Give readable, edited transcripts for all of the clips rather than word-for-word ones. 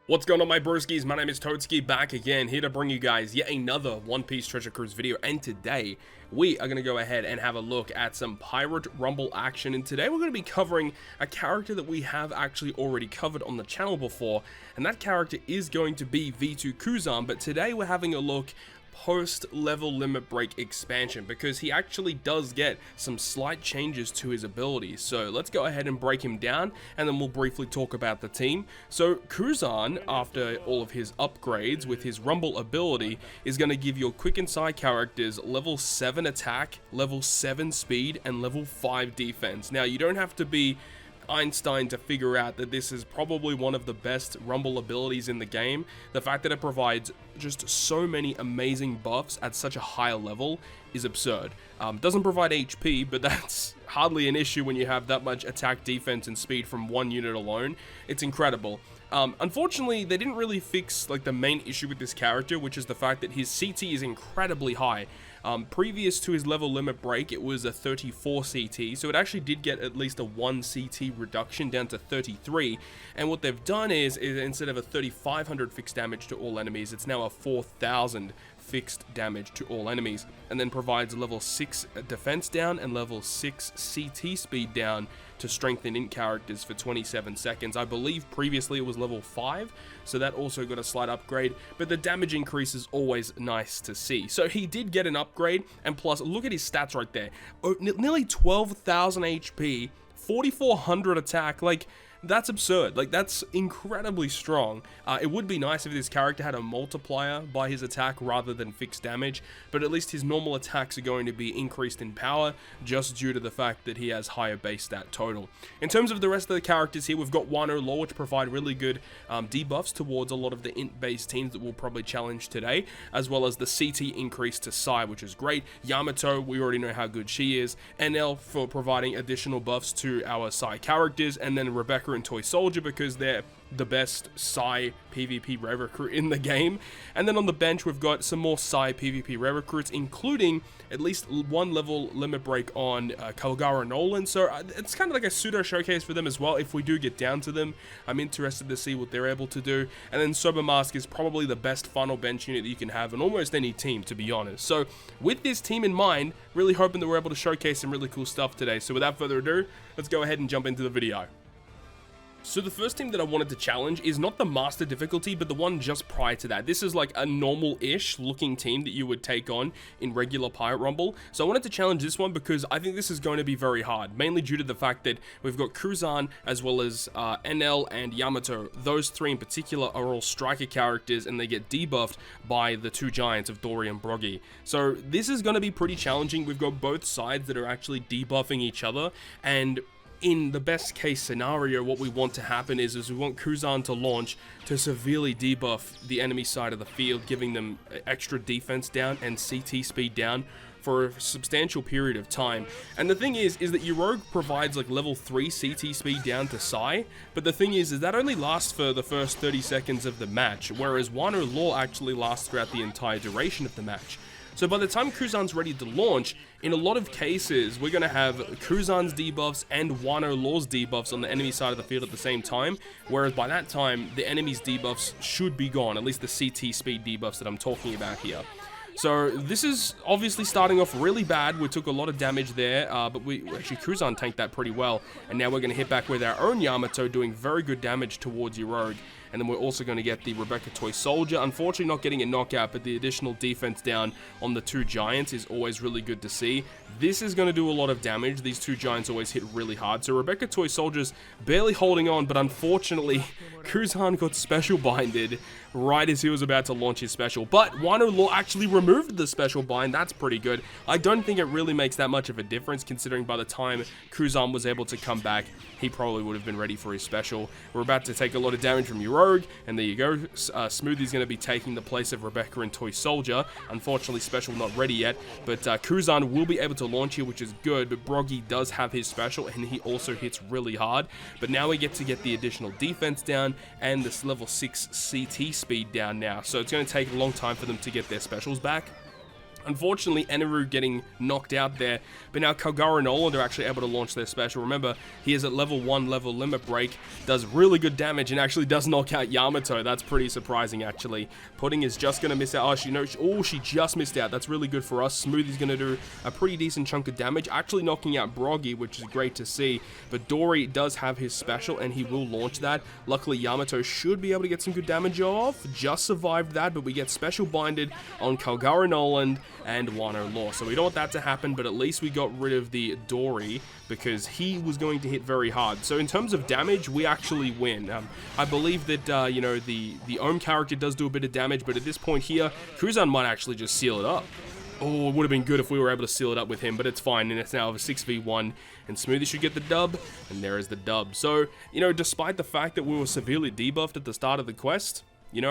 What's going on, my broskiis? My name is Toadskii, back again, here to bring you guys yet another One Piece Treasure Cruise video. And today, we are going to go ahead and have a look at some Pirate Rumble action. And today, we're going to be covering a character that we have actually already covered on the channel before. And that character is going to be V2 Kuzan. But today, we're having a look post-level limit break expansion, because he actually does get some slight changes to his abilities. So let's go ahead and break him down, and then we'll briefly talk about the team. So Kuzan, after all of his upgrades with his Rumble ability, is going to give your quick and side characters level 7 attack, level 7 speed, and level 5 defense. Now, you don't have to be Einstein to figure out that this is probably one of the best Rumble abilities in the game. The fact that it provides just so many amazing buffs at such a higher level is absurd. Doesn't provide HP, but that's hardly an issue when you have that much attack, defense, and speed from one unit alone. It's incredible. Unfortunately, they didn't really fix like the main issue with this character, which is the fact that his CT is incredibly high. Previous to his level limit break, it was a 34 CT, so it actually did get at least a 1 CT reduction down to 33, and what they've done is instead of a 3500 fixed damage to all enemies, it's now a 4000 fixed damage to all enemies, and then provides level 6 defense down and level 6 CT speed down to strengthen int characters for 27 seconds. I believe previously it was level 5, so that also got a slight upgrade, but the damage increase is always nice to see. So he did get an upgrade, and plus, look at his stats right there. Nearly 12,000 HP, 4,400 attack, like, that's absurd. Like, that's incredibly strong. It would be nice if this character had a multiplier by his attack rather than fixed damage, but at least his normal attacks are going to be increased in power just due to the fact that he has higher base stat total. In terms of the rest of the characters here, we've got Wano Law, which provide really good debuffs towards a lot of the int-based teams that we'll probably challenge today, as well as the CT increase to Sai, which is great. Yamato, we already know how good she is. NL for providing additional buffs to our Sai characters, and then Rebecca and Toy Soldier because they're the best Sai PvP rare recruit in the game. And then on the bench, we've got some more Sai PvP rare recruits, including at least one level limit break on Kalgara Nolan. So it's kind of like a pseudo showcase for them as well. If we do get down to them, I'm interested to see what they're able to do. And then Sober Mask is probably the best final bench unit that you can have in almost any team, to be honest. So with this team in mind, really hoping that we're able to showcase some really cool stuff today. So without further ado, let's go ahead and jump into the video. So the first team that I wanted to challenge is not the master difficulty, but the one just prior to that. This is like a normal-ish looking team that you would take on in regular Pirate Rumble. So I wanted to challenge this one because I think this is going to be very hard, mainly due to the fact that we've got Kuzan as well as NL and Yamato. Those three in particular are all striker characters, and they get debuffed by the two giants of Dory and Brogy. So this is going to be pretty challenging. We've got both sides that are actually debuffing each other, and in the best case scenario, what we want to happen is we want Kuzan to launch to severely debuff the enemy side of the field, giving them extra defense down and CT speed down for a substantial period of time. And the thing is that your rogue provides like level 3 CT speed down to Sai, but the thing is that only lasts for the first 30 seconds of the match, whereas Wano Law actually lasts throughout the entire duration of the match. So by the time Kuzan's ready to launch, in a lot of cases, we're going to have Kuzan's debuffs and Wano Law's debuffs on the enemy side of the field at the same time, whereas by that time, the enemy's debuffs should be gone, at least the CT speed debuffs that I'm talking about here. So this is obviously starting off really bad. We took a lot of damage there, but actually Kuzan tanked that pretty well, and now we're going to hit back with our own Yamato doing very good damage towards your rogue. And then we're also going to get the Rebecca Toy Soldier. Unfortunately, not getting a knockout, but the additional defense down on the two giants is always really good to see. This is going to do a lot of damage. These two giants always hit really hard. So Rebecca Toy Soldier's barely holding on, but unfortunately, Kuzan got special binded right as he was about to launch his special. But Wano Law actually removed the special bind. That's pretty good. I don't think it really makes that much of a difference, considering by the time Kuzan was able to come back, he probably would have been ready for his special. We're about to take a lot of damage from your rogue, and there you go. Smoothie's going to be taking the place of Rebecca and Toy Soldier. Unfortunately, special not ready yet, but Kuzan will be able to launch here, which is good, but Brogy does have his special, and he also hits really hard. But now we get to get the additional defense down, and this level 6 CT speed down now, so it's going to take a long time for them to get their specials back. Unfortunately, Eneru getting knocked out there, but now Kagura and Noland are actually able to launch their special. Remember, he is at level 1, level limit break, does really good damage, and actually does knock out Yamato. That's pretty surprising, actually. Pudding is just going to miss out. She just missed out. That's really good for us. Smoothie's going to do a pretty decent chunk of damage, actually knocking out Broggy, which is great to see. But Dory does have his special, and he will launch that. Luckily, Yamato should be able to get some good damage off. Just survived that, but we get special binded on Kagura Noland and Wano Law. So we don't want that to happen, but at least we got rid of the Dory because he was going to hit very hard. So in terms of damage, we actually win. I believe that, the Ohm character does do a bit of damage, but at this point here, Kuzan might actually just seal it up. Oh, it would have been good if we were able to seal it up with him, but it's fine, and it's now a 6v1, and Smoothie should get the dub, and there is the dub. So, despite the fact that we were severely debuffed at the start of the quest,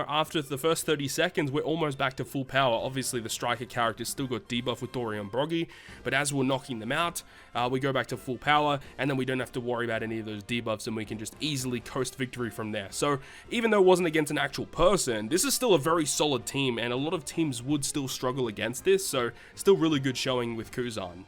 after the first 30 seconds, we're almost back to full power. Obviously, the striker characters still got debuff with Dory and Broggy, but as we're knocking them out, we go back to full power, and then we don't have to worry about any of those debuffs, and we can just easily coast victory from there. So, even though it wasn't against an actual person, this is still a very solid team, and a lot of teams would still struggle against this, so still really good showing with Kuzan.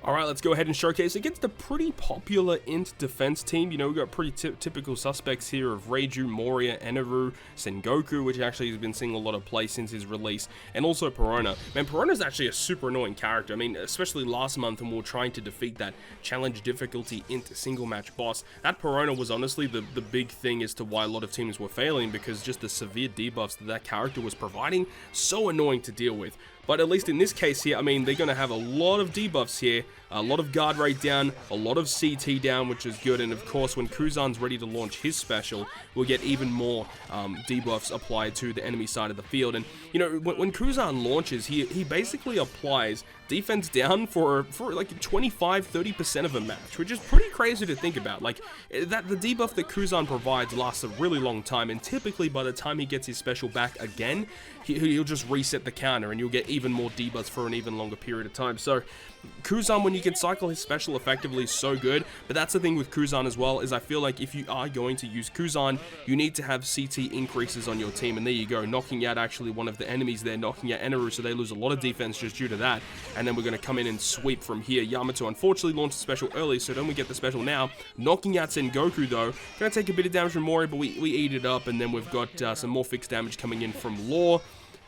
Alright, let's go ahead and showcase against a pretty popular int defense team. We've got pretty typical suspects here of Reiju, Moria, Eneru, Sengoku, which actually has been seeing a lot of play since his release, and also Perona. Man, Perona's actually a super annoying character. I mean, especially last month when we were trying to defeat that challenge difficulty int single match boss. That Perona was honestly the big thing as to why a lot of teams were failing, because just the severe debuffs that character was providing, so annoying to deal with. But at least in this case here, I mean, they're going to have a lot of debuffs here, a lot of guard rate down, a lot of CT down, which is good. And of course, when Kuzan's ready to launch his special, we'll get even more debuffs applied to the enemy side of the field. And, when Kuzan launches, he basically applies defense down for like 25-30% of a match, which is pretty crazy to think about. Like, that the debuff that Kuzan provides lasts a really long time, and typically by the time he gets his special back again, he'll just reset the counter, and you'll get even more debuffs for an even longer period of time. So Kuzan, when you can cycle his special effectively, is so good. But that's the thing with Kuzan as well, is I feel like if you are going to use Kuzan, you need to have CT increases on your team. And there you go, knocking out actually one of the enemies there, knocking out Eneru, so they lose a lot of defense just due to that. And then we're going to come in and sweep from here. Yamato unfortunately launched the special early, so don't we get the special now. Knocking out Sengoku though, going to take a bit of damage from Mori, but we eat it up, and then we've got some more fixed damage coming in from Law.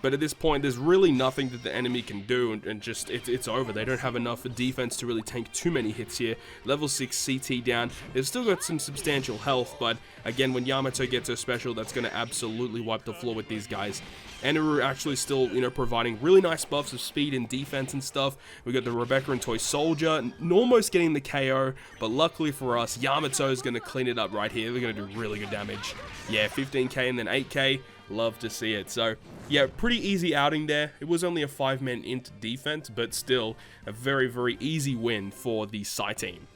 But at this point, there's really nothing that the enemy can do, and just, it's over. They don't have enough defense to really tank too many hits here. Level 6 CT down. They've still got some substantial health, but again, when Yamato gets her special, that's going to absolutely wipe the floor with these guys. Eneru actually still, providing really nice buffs of speed and defense and stuff. We got the Rebecca and Toy Soldier almost getting the KO, but luckily for us, Yamato is going to clean it up right here. They're going to do really good damage. Yeah, 15k and then 8k. Love to see it. So, yeah, pretty easy outing there. It was only a 5-man int defense, but still a very, very easy win for the Psy team.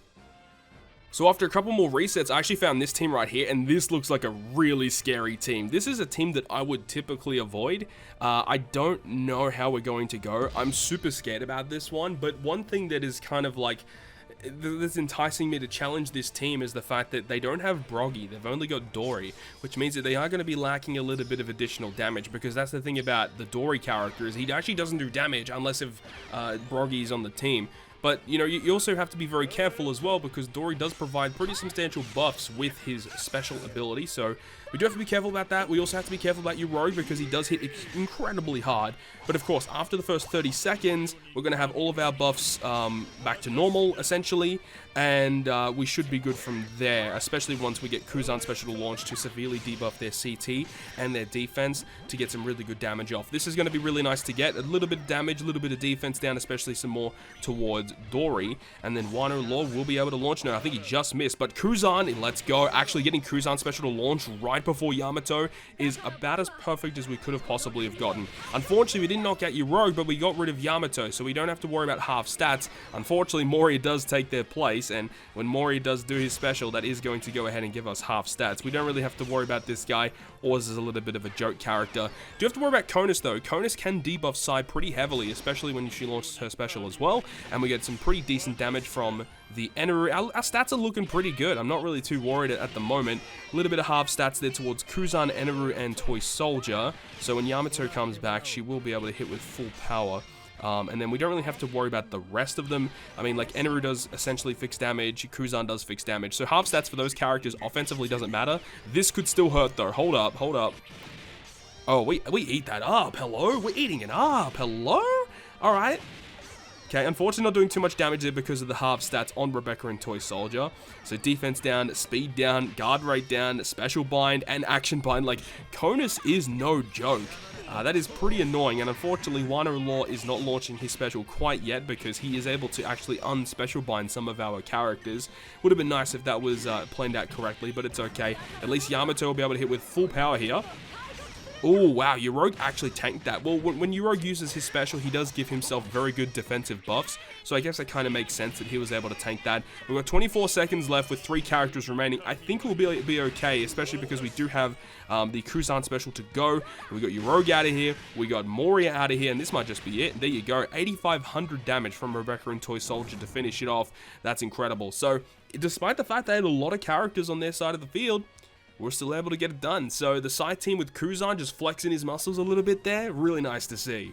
So after a couple more resets, I actually found this team right here, and this looks like a really scary team. This is a team that I would typically avoid. I don't know how we're going to go. I'm super scared about this one, but one thing that is kind of like that's enticing me to challenge this team is the fact that they don't have Broggy. They've only got Dory, which means that they are going to be lacking a little bit of additional damage, because that's the thing about the Dory character, is he actually doesn't do damage unless if Broggy's on the team. But, you also have to be very careful as well, because Dory does provide pretty substantial buffs with his special ability, so we do have to be careful about that. We also have to be careful about your Rogue, because he does hit incredibly hard. But of course, after the first 30 seconds, we're going to have all of our buffs back to normal, essentially, and we should be good from there, especially once we get Kuzan special to launch to severely debuff their CT and their defense to get some really good damage off. This is going to be really nice to get. A little bit of damage, a little bit of defense down, especially some more towards Dory, and then Wano Law will be able to launch. No, I think he just missed, but Kuzan, let's go. Actually getting Kuzan special to launch right before Yamato is about as perfect as we could have possibly have gotten. Unfortunately, we didn't knock out your Rogue, but we got rid of Yamato, so we don't have to worry about half stats. Unfortunately, Moria does take their place, and when Moria does do his special, that is going to go ahead and give us half stats. We don't really have to worry about this guy. Oz is a little bit of a joke character. Do you have to worry about Konus though? Konus can debuff Psy pretty heavily, especially when she launches her special as well, and we get some pretty decent damage from the Eneru. Our stats are looking pretty good. I'm not really too worried at the moment. A little bit of half stats there towards Kuzan, Eneru, and Toy Soldier. So when Yamato comes back, she will be able to hit with full power. And then we don't really have to worry about the rest of them. I mean, like, Eneru does essentially fixed damage, Kuzan does fixed damage. So half stats for those characters offensively doesn't matter. This could still hurt, though. Hold up, hold up. Oh, we eat that up. Hello? We're eating it up. Hello? All right. Okay, unfortunately not doing too much damage there because of the half stats on Rebecca and Toy Soldier. So defense down, speed down, guard rate down, special bind, and action bind. Like, Conus is no joke. That is pretty annoying, and unfortunately, Wano Law is not launching his special quite yet because he is able to actually unspecial bind some of our characters. Would have been nice if that was planned out correctly, but it's okay. At least Yamato will be able to hit with full power here. Oh, wow, Yorogue actually tanked that. Well, when Yorogue uses his special, he does give himself very good defensive buffs, so I guess it kind of makes sense that he was able to tank that. We've got 24 seconds left with 3 characters remaining. I think we'll be okay, especially because we do have the Kuzan special to go. We got Yorogue out of here, we got Moria out of here, and this might just be it. There you go, 8,500 damage from Rebecca and Toy Soldier to finish it off. That's incredible. So, despite the fact they had a lot of characters on their side of the field, we're still able to get it done. So the side team with Kuzan just flexing his muscles a little bit there. Really nice to see.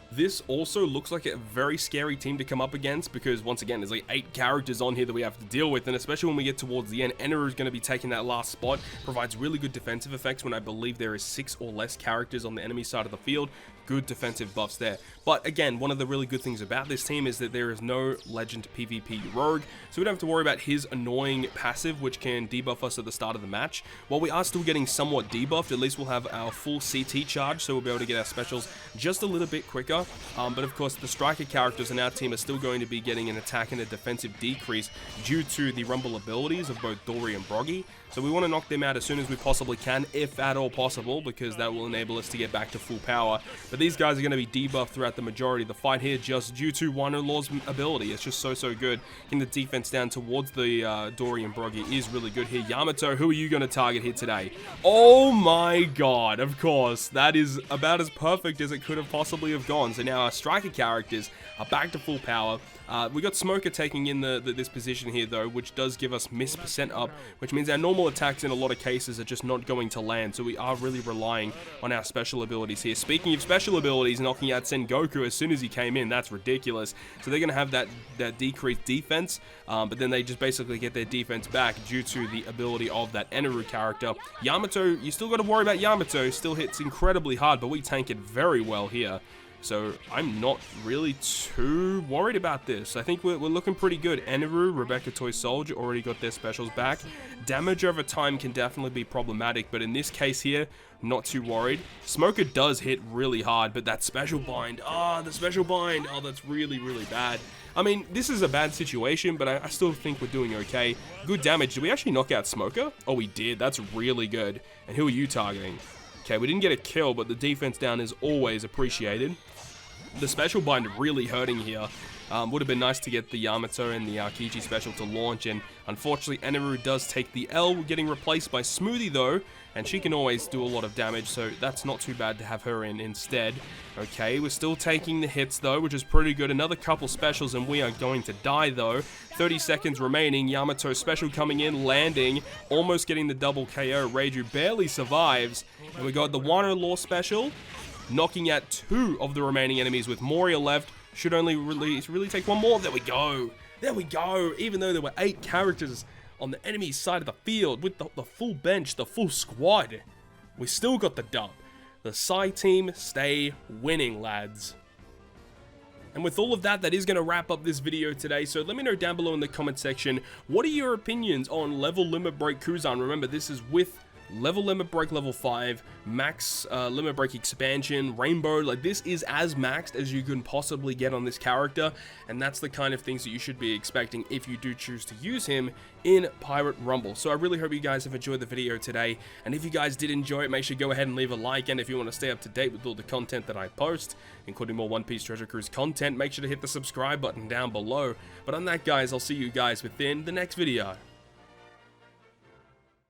This also looks like a very scary team to come up against because, once again, there's like 8 characters on here that we have to deal with, and especially when we get towards the end, Eneru is going to be taking that last spot, provides really good defensive effects when I believe there is 6 or less characters on the enemy side of the field. Good defensive buffs there. But again, one of the really good things about this team is that there is no legend PvP rogue, so we don't have to worry about his annoying passive, which can debuff us at the start of the match. While we are still getting somewhat debuffed, at least we'll have our full CT charge, so we'll be able to get our specials just a little bit quicker. But of course, the striker characters in our team are still going to be getting an attack and a defensive decrease due to the rumble abilities of both Dory and Broggy. So we want to knock them out as soon as we possibly can, if at all possible, because that will enable us to get back to full power. But these guys are going to be debuffed throughout the majority of the fight here just due to Wano Law's ability. It's just so good. Getting the defense down towards the Dory and Broggy is really good here. Yamato, who are you going to target here today? Oh my god, of course. That is about as perfect as it could have possibly have gone. So now our striker characters are back to full power. We got Smoker taking in this position here, though, which does give us miss percent up, which means our normal attacks in a lot of cases are just not going to land, so we are really relying on our special abilities here. Speaking of special abilities, knocking out Sengoku as soon as he came in, that's ridiculous. So they're going to have that decreased defense, but then they just basically get their defense back due to the ability of that Eneru character. Yamato, you still got to worry about Yamato, still hits incredibly hard, but we tank it very well here. So I'm not really too worried about this. I think we're looking pretty good. Eneru, Rebecca, Toy Soldier already got their specials back. Damage over time can definitely be problematic, but in this case here, not too worried. Smoker does hit really hard, but that special bind, the special bind, that's really bad. I mean, this is a bad situation, but I still think we're doing okay. Good damage. Did we actually knock out Smoker? Oh, we did. That's really good. And who are you targeting? Okay, we didn't get a kill, but the defense down is always appreciated. The special bind really hurting here. Would have been nice to get the Yamato and the Aokiji special to launch, and unfortunately Eneru does take the L, getting replaced by Smoothie though, and she can always do a lot of damage, so that's not too bad to have her in instead. Okay, we're still taking the hits though, which is pretty good. Another couple specials and we are going to die though. 30 seconds remaining. Yamato special coming in, landing, almost getting the double KO. Reiju barely survives, and we got the Wano Law special, knocking out 2 of the remaining enemies with Moria left. Should only really take 1 more. There we go. There we go. Even though there were 8 characters on the enemy side of the field with the full bench, the full squad, we still got the dub. The Psy team stay winning, lads. And with all of that, that is going to wrap up this video today. So let me know down below in the comment section, what are your opinions on level limit break Kuzan? Remember, this is with level limit break level 5, max limit break expansion, rainbow. Like, this is as maxed as you can possibly get on this character, and that's the kind of things that you should be expecting if you do choose to use him in Pirate Rumble. So I really hope you guys have enjoyed the video today, and if you guys did enjoy it, make sure to go ahead and leave a like, and if you want to stay up to date with all the content that I post, including more One Piece Treasure Cruise content, make sure to hit the subscribe button down below. But on that, guys, I'll see you guys within the next video.